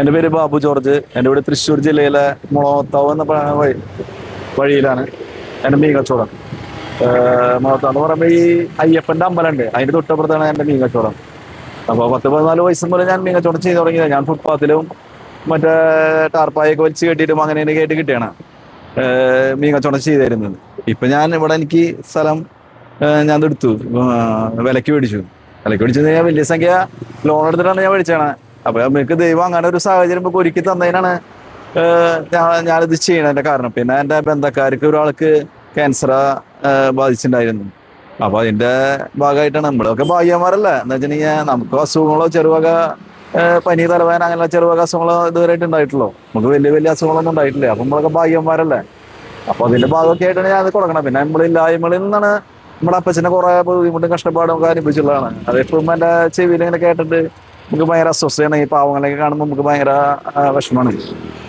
എൻ്റെ പേര് ബാബു ജോർജ്. എൻ്റെ ഇവിടെ തൃശ്ശൂർ ജില്ലയിലെ മുളോത്താവ് എന്ന വഴിയിലാണ് എൻ്റെ മീൻ കച്ചവടം. മുളോത്താവ് എന്ന് പറയുമ്പോൾ ഈ അയ്യപ്പൻ്റെ അമ്പലമുണ്ട്, അതിൻ്റെ തൊട്ടപ്പുറത്താണ് എൻ്റെ മീൻ കച്ചവടം. അപ്പോൾ 10-14 വയസ്സ് മുതൽ ഞാൻ മീൻ കച്ചവടം ചെയ്ത് തുടങ്ങിയത്. ഞാൻ ഫുട്പാത്തിലും മറ്റേ ടാർപ്പായൊക്കെ വലിച്ച് കെട്ടിയിട്ടും അങ്ങനെ കേട്ട് കിട്ടിയാണ് മീൻ കച്ചവടം ചെയ്തിരുന്നത്. ഇപ്പം ഞാൻ ഇവിടെ എനിക്ക് സ്ഥലം ഞാൻ എടുത്തു, വിലയ്ക്ക് മേടിച്ചു. വിലയ്ക്ക് മേടിച്ചു കഴിഞ്ഞാൽ വലിയ സംഖ്യ ലോൺ എടുത്തിട്ടാണ് ഞാൻ മേടിച്ചാണ്. അപ്പൊ നമുക്ക് ദൈവം അങ്ങനെ ഒരു സാഹചര്യം നമുക്ക് ഒരുക്കി തന്നതിനാണ് ഞാനിത് ചെയ്യണതിന്റെ കാരണം. പിന്നെ എൻ്റെ ബന്ധക്കാർക്ക് ഒരാൾക്ക് ക്യാൻസർ ബാധിച്ചിട്ടുണ്ടായിരുന്നു. അപ്പൊ അതിന്റെ ഭാഗമായിട്ടാണ്. നമ്മളൊക്കെ ഭാഗ്യന്മാരല്ല എന്ന് വെച്ചിട്ടുണ്ടെങ്കിൽ നമുക്ക് അസുഖങ്ങളോ ചെറുവക പനി തലവേദന അങ്ങനെയുള്ള ചെറുവക അസുഖങ്ങളോ ഇതുവരെയായിട്ട് ഉണ്ടായിട്ടുള്ളൂ. നമുക്ക് വലിയ വലിയ അസുഖങ്ങളൊന്നും ഉണ്ടായിട്ടില്ല. അപ്പൊ നമ്മളൊക്കെ ഭാഗ്യന്മാരല്ലേ. അപ്പൊ അതിന്റെ ഭാഗമൊക്കെ ആയിട്ടാണ് ഞാൻ അത് കൊടുക്കണം. പിന്നെ നമ്മളില്ലായ്മകളിൽ നിന്നാണ് നമ്മുടെ അപ്പച്ചനെ കുറെ ബുദ്ധിമുട്ടും കഷ്ടപ്പാടും ഒക്കെ അനുഭവിച്ചുള്ളതാണ്. അതെപ്പോഴും എൻ്റെ ചെവിയിൽ ഇങ്ങനെ കേട്ടിട്ട് നമുക്ക് ഭയങ്കര അസ്വസ്ഥയാണ്. ഈ പാവങ്ങളൊക്കെ കാണുമ്പോൾ നമുക്ക് ഭയങ്കര വിഷമമാണ്.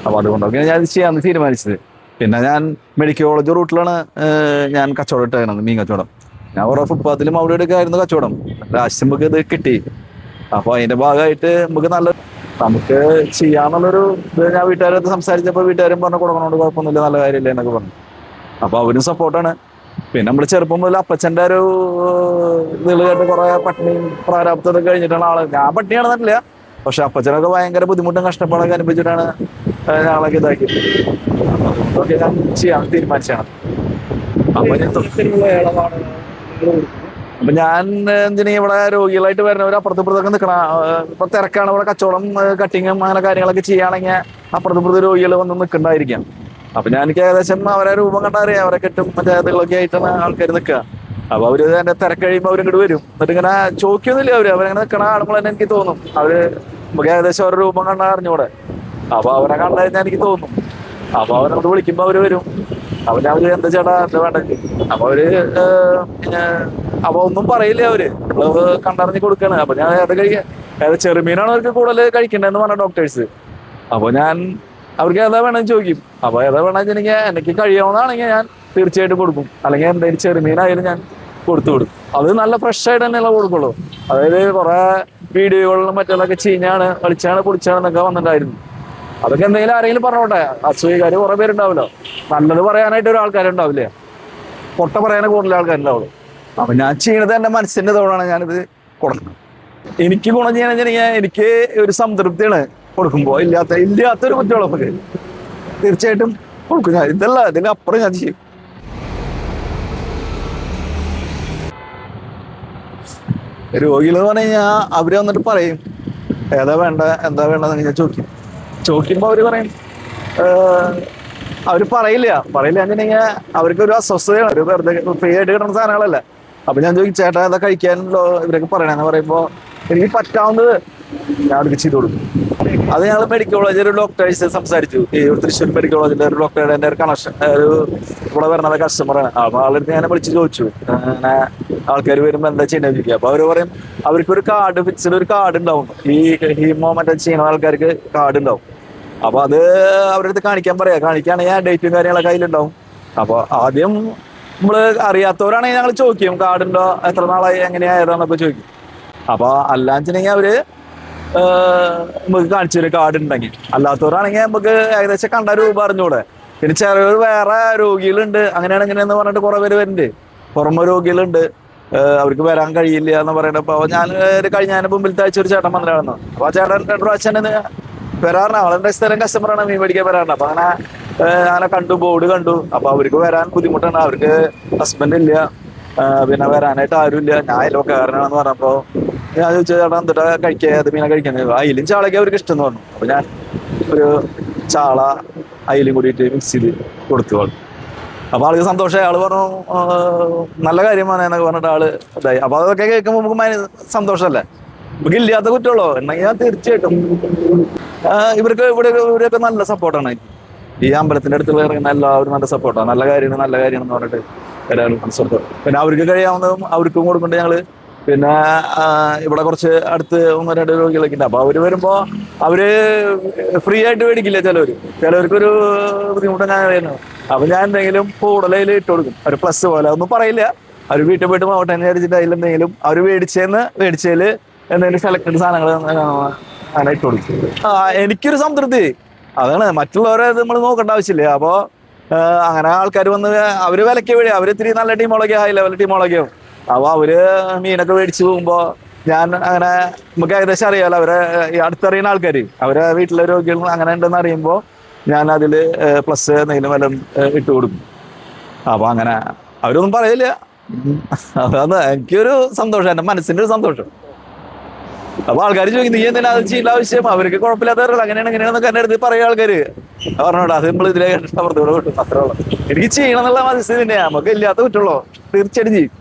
അപ്പൊ അതുകൊണ്ടൊക്കെയാണ് ഞാൻ ഇത് ചെയ്യാമെന്ന് തീരുമാനിച്ചത്. പിന്നെ ഞാൻ മെഡിക്കൽ കോളേജ് റൂട്ടിലാണ് ഞാൻ കച്ചവടം ഇട്ടായിരുന്നത്, മീൻ കച്ചവടം. ഞാൻ ഓരോ ഫുട്പാത്തിലും അവിടെ എടുക്കായിരുന്നു കച്ചവടം. ലാസ്റ്റ് നമുക്ക് ഇത് കിട്ടി. അപ്പൊ അതിന്റെ ഭാഗമായിട്ട് നമുക്ക് ചെയ്യാന്നുള്ളൊരു ഇത് ഞാൻ വീട്ടുകാരത്ത് സംസാരിച്ചപ്പോൾ വീട്ടുകാരും പറഞ്ഞു കൊടുക്കണോണ്ട് കുഴപ്പമൊന്നുമില്ല, നല്ല കാര്യമില്ല എന്നൊക്കെ പറഞ്ഞു. അപ്പൊ അവരും സപ്പോർട്ടാണ്. പിന്നെ നമ്മള് ചെറുപ്പം മുതൽ അപ്പച്ചന്റെ ഒരു ഇതില് കേട്ട് കുറെ പട്ടിണിയും പ്രാരാബ്ദത്തൊക്കെ കഴിഞ്ഞിട്ടാണ് ഞാൻ പട്ടിണി നടന്നിട്ടില്ല. പക്ഷെ അപ്പച്ചനൊക്കെ ഭയങ്കര ബുദ്ധിമുട്ടും കഷ്ടപ്പാടൊക്കെ അനുഭവിച്ചിട്ടാണ് ഞങ്ങളൊക്കെ ഇതാക്കിയത്. അതുകൊണ്ടൊക്കെ ഞാൻ ചെയ്യാൻ തീരുമാനിച്ചാണ്. അപ്പൊ ഞാൻ എന്തിനാ ഇവിടെ രോഗികളായിട്ട് വരുന്നവർ അപ്പുറത്തുപ്പുറത്തൊക്കെ നിൽക്കണ. ഇപ്പൊ തിരക്കാണ് ഇവിടെ, കച്ചവടം കട്ടിങ്ങും അങ്ങനെ കാര്യങ്ങളൊക്കെ ചെയ്യുകയാണെങ്കിൽ അപ്പുറത്തുപ്പുറത്ത് രോഗികൾ വന്ന് നിൽക്കണ്ടായിരിക്കാം. അപ്പൊ ഞാൻ എനിക്ക് ഏകദേശം അവരെ രൂപം കണ്ടറിയാം. അവരെ കെട്ടും പഞ്ചായത്തുകളൊക്കെ ആയിട്ടാണ് ആൾക്കാർ നിൽക്കുക. അപ്പൊ അവര് എന്റെ തിരക്ക് കഴിയുമ്പോൾ അവരിങ്ങോട്ട് വരും. എന്നിട്ട് ഇങ്ങനെ ചോദിക്കൊന്നുമില്ല. അവരങ്ങനെ നിൽക്കണ കാണുമ്പോൾ തന്നെ എനിക്ക് തോന്നും നമുക്ക് ഏകദേശം അവരുടെ രൂപം കണ്ടാൽ അറിഞ്ഞൂടെ. അപ്പൊ അവരെ കണ്ടു കഴിഞ്ഞാൽ എനിക്ക് തോന്നും. അപ്പൊ അവരോട് വിളിക്കുമ്പോ അവര് വരും. അപ്പൊ ഞാൻ എന്താ ചേട്ടാ എന്താ വേണ്ടെങ്കിൽ അപ്പൊ അപ്പൊ ഒന്നും പറയില്ല. അവര് കണ്ടറിഞ്ഞ് കൊടുക്കാണ്. അപ്പൊ ഞാൻ ചെറുമീനാണ് അവർക്ക് കൂടുതൽ കഴിക്കേണ്ടതെന്ന് പറഞ്ഞ ഡോക്ടേഴ്സ്. അപ്പൊ ഞാൻ അവർക്ക് ഏതാ വേണമെന്ന് ചോദിക്കും. അപ്പൊ ഏതാ വേണമെന്ന് വെച്ചിട്ടുണ്ടെങ്കിൽ എനിക്ക് കഴിയാവുന്നതാണെങ്കിൽ ഞാൻ തീർച്ചയായിട്ടും കൊടുക്കും. അല്ലെങ്കിൽ എന്തെങ്കിലും ചെറുമീനായാലും ഞാൻ കൊടുക്കും. അത് നല്ല ഫ്രഷ് ആയിട്ട് തന്നെയുള്ള കൊടുക്കുള്ളൂ. അതായത് കുറെ വീഡിയോകളിലും മറ്റുള്ളതൊക്കെ ചീഞ്ഞാണ് കളിച്ചാണ് പൊളിച്ചാണെന്നൊക്കെ വന്നിട്ടുണ്ടായിരുന്നു. അതൊക്കെ എന്തെങ്കിലും ആരെങ്കിലും പറഞ്ഞോട്ടെ. അസൂയക്കാര് കുറെ പേരുണ്ടാവില്ലോ. നല്ലത് പറയാനായിട്ട് ഒരു ആൾക്കാരുണ്ടാവില്ലേ, പൊട്ട പറയാനൊക്കെ കൂടുതൽ ആൾക്കാരുണ്ടാവുള്ളൂ. അപ്പൊ ഞാൻ ചെയ്യണത് എന്റെ മനസ്സിന്റെ തോടാണ് ഞാനിത് കൊടുക്കുന്നത്. എനിക്ക് ഗുണം ചെയ്യാന്ന് വെച്ചിട്ടുണ്ടെങ്കിൽ എനിക്ക് ഒരു സംതൃപ്തിയാണ് കൊടുക്കുമ്പോ. ഇല്ലാത്തൊരു കുറ്റമുള്ളവർക്ക് തീർച്ചയായിട്ടും കൊടുക്കും ഞാൻ. ഇതിനപ്പുറം ഞാൻ ചെയ്യും. രോഗികൾ എന്ന് പറഞ്ഞു കഴിഞ്ഞാൽ അവര് വന്നിട്ട് പറയും ഏതാ വേണ്ട എന്താ വേണ്ടെന്ന് ഞാൻ ചോദിക്കുമ്പോ അവര് പറയും. അവര് പറയില്ല എന്നുണ്ടെങ്കിൽ അവർക്ക് ഒരു അസ്വസ്ഥതയാണ്. ഒരു വെറുതെ ഫ്രീ ആയിട്ട് കിട്ടുന്ന സാധനങ്ങളല്ല. അപ്പൊ ഞാൻ ചോദിക്കും ചേട്ടാ എന്താ കഴിക്കാനല്ലോ ഇവരൊക്കെ പറയണെന്ന് പറയുമ്പോ എനിക്ക് പറ്റാവുന്നത് ഞാൻ അവർക്ക് ചെയ്തു കൊടുക്കും. അത് ഞങ്ങൾ മെഡിക്കൽ കോളേജിൽ ഒരു ഡോക്ടേഴ്സ് സംസാരിച്ചു. ഈ തൃശ്ശൂർ മെഡിക്കൽ കോളേജിലെ ഒരു ഡോക്ടറുടെ എൻ്റെ ഒരു കണക്ഷൻ ഇവിടെ വരുന്നത് കസ്റ്റമറാണ്. അപ്പൊ ആളടുത്ത് ഞാൻ വിളിച്ച് ചോദിച്ചു അങ്ങനെ ആൾക്കാർ വരുമ്പോൾ എന്താ ചെയ്യുന്നത് ചോദിക്കുക. അപ്പൊ അവര് പറയും അവർക്കൊരു കാർഡ്, ഫിക്സ്ഡ് ഒരു കാർഡ് ഉണ്ടാവും. ഈ ഹീമോ മറ്റേ ചെയ്യുന്ന ആൾക്കാർക്ക് കാർഡ് ഉണ്ടാവും. അപ്പൊ അത് അവരുടെ അടുത്ത് കാണിക്കുകയാണെങ്കിൽ ഡേറ്റും കാര്യങ്ങളൊക്കെ അതിലുണ്ടാവും. അപ്പൊ ആദ്യം നമ്മള് അറിയാത്തവരാണെങ്കിൽ ഞങ്ങൾ ചോദിക്കും കാർഡുണ്ടോ, എത്ര നാളായി, എങ്ങനെയാ ഏതാന്നൊക്കെ ചോദിക്കും. അപ്പൊ അല്ലാന്നുവെച്ചിട്ടുണ്ടെങ്കിൽ അവര് നമുക്ക് കാണിച്ചു തരും കാർഡ് ഉണ്ടെങ്കിൽ. അല്ലാത്തവരാണെങ്കിൽ നമുക്ക് ഏകദേശം കണ്ട രൂപ അറിഞ്ഞൂടെ. പിന്നെ ചിലവർ വേറെ രോഗികളുണ്ട് അങ്ങനെയാണ് ഇങ്ങനെയെന്ന് പറഞ്ഞിട്ട് കുറെ പേര് വരുന്നുണ്ട്. പുറമെ രോഗികളുണ്ട്, അവർക്ക് വരാൻ കഴിയില്ല എന്ന് പറയുന്നത്. അപ്പൊ ഞാൻ കഴിഞ്ഞ മുമ്പിലത്തെ ആഴ്ച ഒരു ചേട്ടൻ വന്നിട്ടായിരുന്നു. അപ്പൊ ആ ചേട്ടൻ 2 പ്രാവശ്യം വരാറുണ്ട്. ആളെന്റെ സ്ഥിരം കസ്റ്റമറാണ്, മീൻ മേടിക്കാൻ വരാറുണ്ട്. അപ്പൊ അങ്ങനെ കണ്ടു, ബോർഡ് കണ്ടു. അപ്പൊ അവർക്ക് വരാൻ ബുദ്ധിമുട്ടാണ്, അവർക്ക് ഹസ്ബൻഡ് ഇല്ല, പിന്നെ വരാനായിട്ട് ആരുമില്ല. ഞാൻ അയൽവക്കാരനാണെന്ന് പറഞ്ഞപ്പോ ഞാൻ ചോദിച്ചു ചേട്ടാ എന്തിട്ടാ കഴിക്കാതെ മീനെ കഴിക്കുന്നത്. അയിലും ചാളയ്ക്ക് അവർക്ക് ഇഷ്ടം എന്ന് പറഞ്ഞു. അപ്പൊ ഞാൻ ഒരു ചാള അയിലും കൂടിയിട്ട് മിക്സ് ചെയ്ത് കൊടുത്തു. അപ്പൊ ആൾക്ക് സന്തോഷമായി. ആള് പറഞ്ഞു നല്ല കാര്യമാണ് എന്നൊക്കെ പറഞ്ഞിട്ട് ആള് ഇതായി. അപ്പൊ അതൊക്കെ കേൾക്കുമ്പോൾ നമുക്ക് സന്തോഷമല്ലേ. നമുക്ക് ഇല്ലാത്ത കുറ്റമുള്ളൂ എന്നെങ്കിൽ ഞാൻ തീർച്ചയായിട്ടും ഇവരൊക്കെ നല്ല സപ്പോർട്ടാണ്. ഈ അമ്പലത്തിന്റെ അടുത്തുള്ള ഇറങ്ങുന്ന എല്ലാവരും നല്ല സപ്പോർട്ടാണ്. നല്ല കാര്യം എന്ന് പറഞ്ഞിട്ട് എല്ലാവരും സപ്പോർട്ട്. പിന്നെ അവർക്ക് കഴിയാവുന്നതും അവർക്കും കൊടുക്കുന്നുണ്ട് ഞങ്ങള്. പിന്നെ ഇവിടെ കുറച്ച് അടുത്ത് 1-2 രോഗികളൊക്കെ ഉണ്ട്. അപ്പൊ അവര് വരുമ്പോ അവര് ഫ്രീ ആയിട്ട് മേടിക്കില്ല. ചിലവർക്കൊരു ബുദ്ധിമുട്ടൊക്കെ അറിയുന്നു. അപ്പൊ ഞാൻ എന്തെങ്കിലും കൂടുതൽ ഇട്ട് കൊടുക്കും. ഒരു പ്ലസ് പോലെ ഒന്നും പറയില്ല. അവർ വീട്ടിൽ പോയിട്ട് മാവട്ടെ എന്ന് വിചാരിച്ചിട്ട് അതിലെന്തെങ്കിലും അവർ മേടിച്ചതിൽ എന്തെങ്കിലും സെലക്ടഡ് സാധനങ്ങൾ അങ്ങനെ ഇട്ട് കൊടുക്കും. എനിക്കൊരു സംതൃപ്തി അതാണ്. മറ്റുള്ളവരെ നമ്മൾ നോക്കേണ്ട ആവശ്യമില്ല. അപ്പോ അങ്ങനെ ആൾക്കാർ വന്ന് അവര് വിലക്ക് വേണ്ടി അവര് ഇത്തിരി നല്ല ടീമുകളൊക്കെ ഹൈ ലെവൽ ടീമുകളൊക്കെയും അപ്പൊ അവര് മീനൊക്കെ മേടിച്ചു പോകുമ്പോ ഞാൻ അങ്ങനെ നമുക്ക് ഏകദേശം അറിയാലോ അവരെ അടുത്തറിയുന്ന ആൾക്കാര് അവരെ വീട്ടിലെ രോഗികൾ അങ്ങനെ ഉണ്ടെന്ന് അറിയുമ്പോ ഞാൻ അതില് പ്ലസ് എന്തെങ്കിലും വല്ലതും ഇട്ട് കൊടുക്കും. അപ്പൊ അങ്ങനെ അവരൊന്നും പറയില്ല. അതാണ് എനിക്കൊരു സന്തോഷം, എന്റെ മനസ്സിന്റെ ഒരു സന്തോഷം. അപ്പൊ ആൾക്കാർ ചോദിക്കും നീ എന്തിനാ അത് ചെയ്യേണ്ട ആവശ്യം, അവർക്ക് കുഴപ്പമില്ലാത്തവരല്ല അങ്ങനെയാണ് ഇങ്ങനെയാണെന്നൊക്കെ എന്റെ അടുത്ത് പറയാ ആൾക്കാര്. പറഞ്ഞോട്ടെ അത് നമ്മൾ ഇതിലെ പുറത്തുകൂടെ വിട്ടു അത്രേ ഉള്ളൂ. എനിക്ക് ചെയ്യണം എന്നുള്ള മനസ്സിൽ തന്നെയാ, നമുക്ക് ഇല്ലാത്ത പറ്റുള്ളൂ തീർച്ചയായിട്ടും ചെയ്യും.